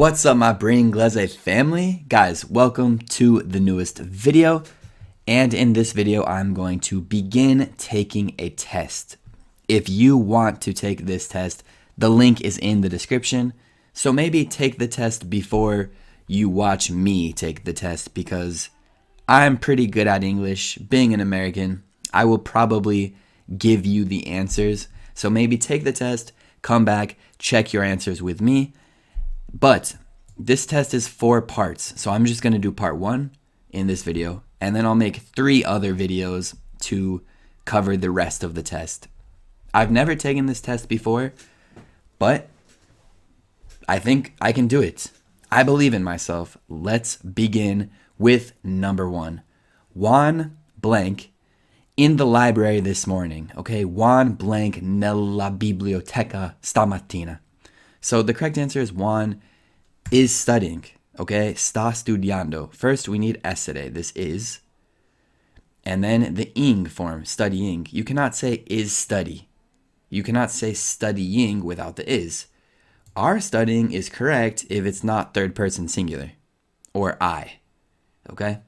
What's up, my Bringlese family? Guys, welcome to the newest video. And in this video, I'm going to begin taking a test. If you want to take this test, the link is in the description. So maybe take the test before you watch me take the test, because I'm pretty good at English. Being an American, I will probably give you the answers. So maybe take the test, come back, check your answers with me. But this test is 4 parts, so I'm just going to do part 1 in this video, and then I'll make 3 other videos to cover the rest of the test. I've never taken this test before, but I think I can do it. I believe in myself. Let's begin with number 1. Juan blank in the library this morning. Okay, Juan blank nella biblioteca stamattina. So the correct answer is Juan is studying, okay? Sta studiando. First, we need essere. This is. And then the ing form, studying. You cannot say is study. You cannot say studying without the is. Our studying is correct if it's not third person singular or I, okay?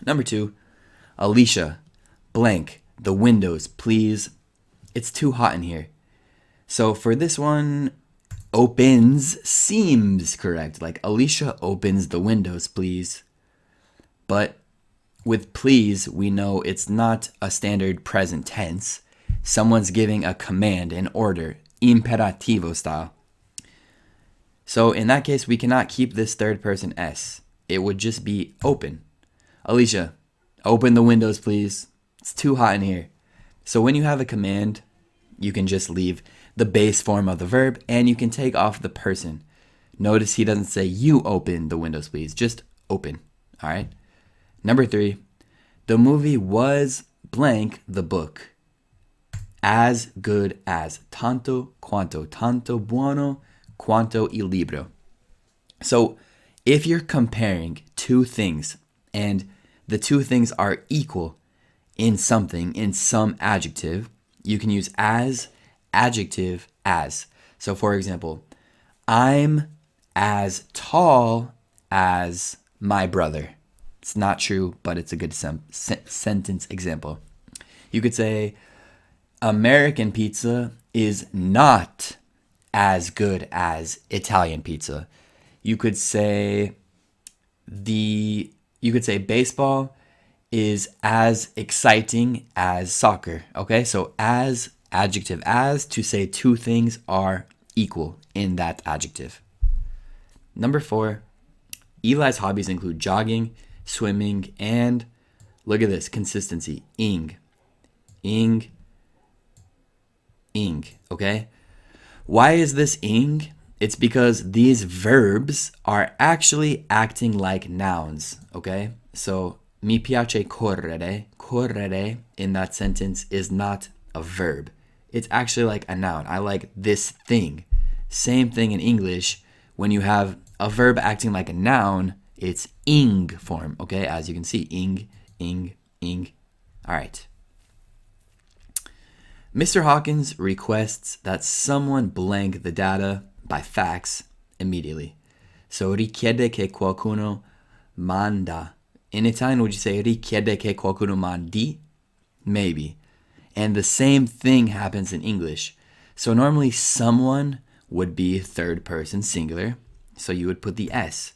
Number 2, Alicia, blank, the windows, please. It's too hot in here. So for this one, opens seems correct. Like Alicia opens the windows, please. But with please, we know it's not a standard present tense. Someone's giving a command, an order, imperativo style. So in that case, we cannot keep this third person S. It would just be open. Alicia, open the windows, please. It's too hot in here. So when you have a command, you can just leave the base form of the verb, and you can take off the person. Notice he doesn't say you open the windows, please. Just open. All right. Number 3, the movie was blank the book. As good as. Tanto buono quanto il libro. So if you're comparing 2 things and the 2 things are equal in something, in some adjective, you can use as, adjective, as. So for example, I'm as tall as my brother. It's not true, but it's a good sentence example. You could say, American pizza is not as good as Italian pizza. You could say baseball is as exciting as soccer. Okay, so as, adjective as, to say 2 things are equal in that adjective. Number 4, Eli's hobbies include jogging, swimming, and look at this, consistency, ing, okay? Why is this ing? It's because these verbs are actually acting like nouns, okay? So, mi piace correre. Correre in that sentence is not a verb. It's actually like a noun. I like this thing. Same thing in English. When you have a verb acting like a noun, it's ing form, okay? As you can see, ing. All right. Mr. Hawkins requests that someone blank the data by fax immediately. So richiede che qualcuno manda. In Italian, would you say richiede che qualcuno mandi? Maybe. And the same thing happens in English. So normally someone would be third person singular. So you would put the S.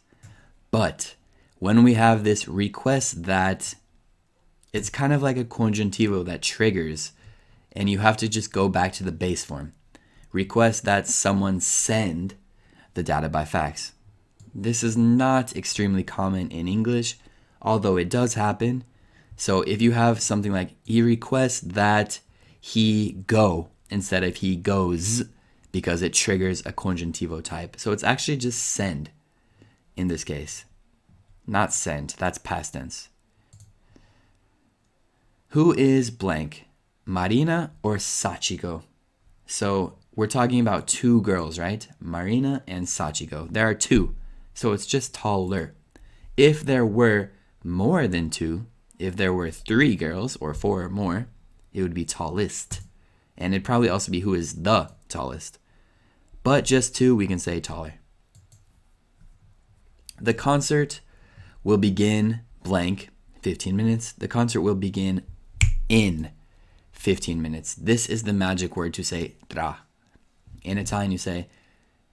But when we have this request that, it's kind of like a congiuntivo that triggers, and you have to just go back to the base form. Request that someone send the data by fax. This is not extremely common in English, although it does happen. So if you have something like, he requests that he go instead of he goes, because it triggers a congiuntivo type. So it's actually just send in this case. Not send, that's past tense. Who is blank? Marina or Sachiko? So we're talking about 2 girls, right? Marina and Sachiko. There are 2, so it's just taller. If there were more than 2, if there were 3 girls or 4 or more, it would be tallest. And it'd probably also be who is the tallest. But just 2, we can say taller. The concert will begin blank 15 minutes. The concert will begin in 15 minutes. This is the magic word to say tra. In Italian, you say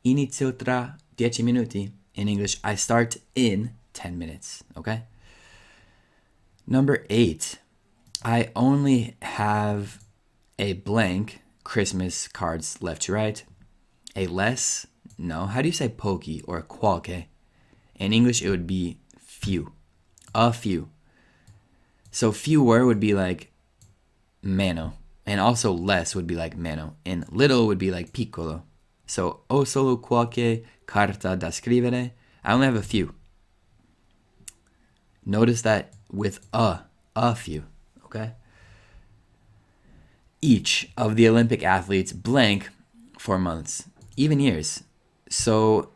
inizio tra 10 minuti. In English, I start in 10 minutes. Okay? Number 8, I only have a blank Christmas cards left to right. A less, no. How do you say pochi or qualche? In English, it would be few. A few. So fewer would be like meno. And also less would be like meno. And little would be like piccolo. So ho solo qualche carta da scrivere. I only have a few. Notice that with a few. Okay? Each of the Olympic athletes blank for months, even years. So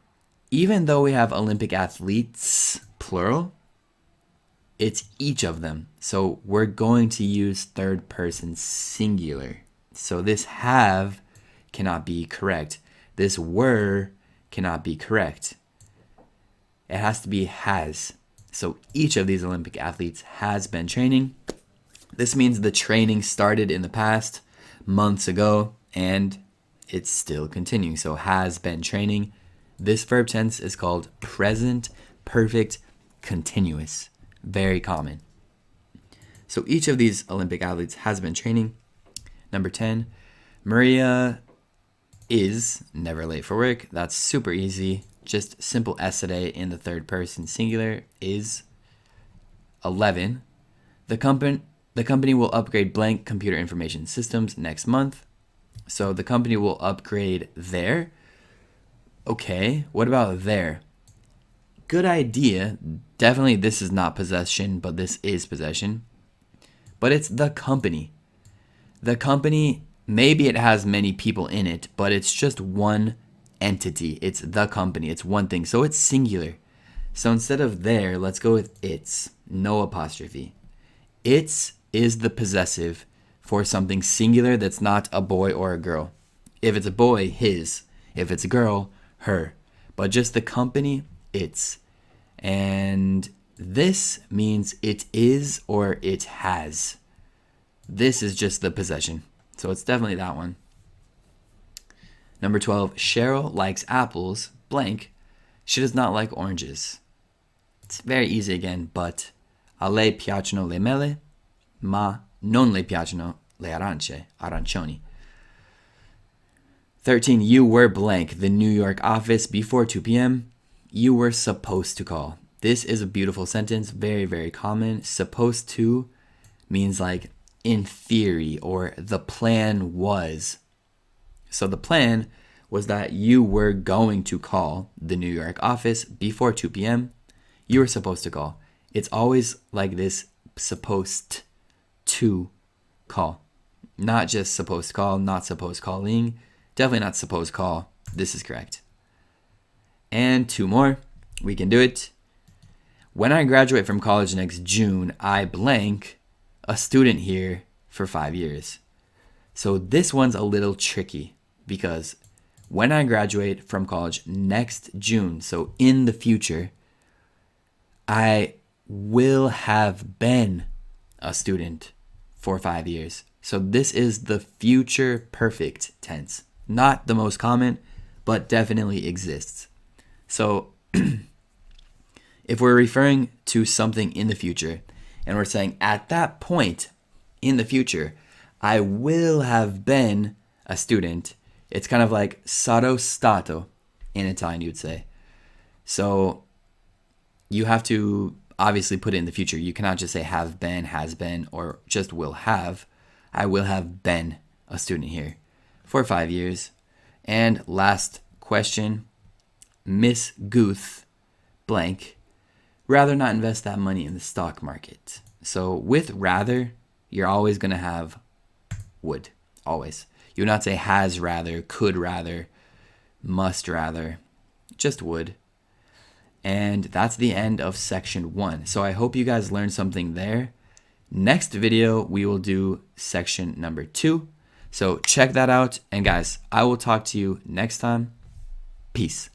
even though we have Olympic athletes, plural, it's each of them. So we're going to use third person singular. So this have cannot be correct. This were cannot be correct. It has to be has. So each of these Olympic athletes has been training. This means the training started in the past, months ago, and it's still continuing. So has been training. This verb tense is called present perfect continuous. Very common. So each of these Olympic athletes has been training. Number 10, Maria is never late for work. That's super easy. Just simple essay in the third person singular is. 11, the company will upgrade blank computer information systems next month. So the company will upgrade their. Okay, what about their? Good idea. Definitely this is not possession, but this is possession. But it's the company. The company, maybe it has many people in it, but it's just one entity. It's the company. It's one thing. So it's singular. So instead of their, let's go with its. No apostrophe. Its is the possessive for something singular that's not a boy or a girl. If it's a boy, his. If it's a girl, her. But just the company, its. And this means it is or it has. This is just the possession. So it's definitely that one. Number 12, Cheryl likes apples, blank. She does not like oranges. It's very easy again, but a lei piacciono le mele, ma non le piacciono le arance, arancioni. 13, you were blank, the New York office before 2 p.m. You were supposed to call. This is a beautiful sentence, very, very common. Supposed to means like in theory or the plan was. So the plan was that you were going to call the New York office before 2 p.m. You were supposed to call. It's always like this, supposed to call. Not just supposed to call, not supposed calling. Definitely not supposed call. This is correct. And 2 more. We can do it. When I graduate from college next June, I blank a student here for 5 years. So this one's a little tricky because when I graduate from college next June, so in the future, I will have been a student for 5 years. So this is the future perfect tense. Not the most common, but definitely exists. So if we're referring to something in the future and we're saying at that point in the future, I will have been a student, it's kind of like sarò stato in Italian, you'd say. So you have to obviously put it in the future. You cannot just say have been, has been, or just will have. I will have been a student here for 5 years. And last question, Miss Guth blank rather not invest that money in the stock market. So with rather, you're always going to have would, always. You would not say has rather, could rather, must rather, just would. And that's the end of section 1. So I hope you guys learned something there. Next video, we will do section number 2. So check that out. And guys, I will talk to you next time. Peace.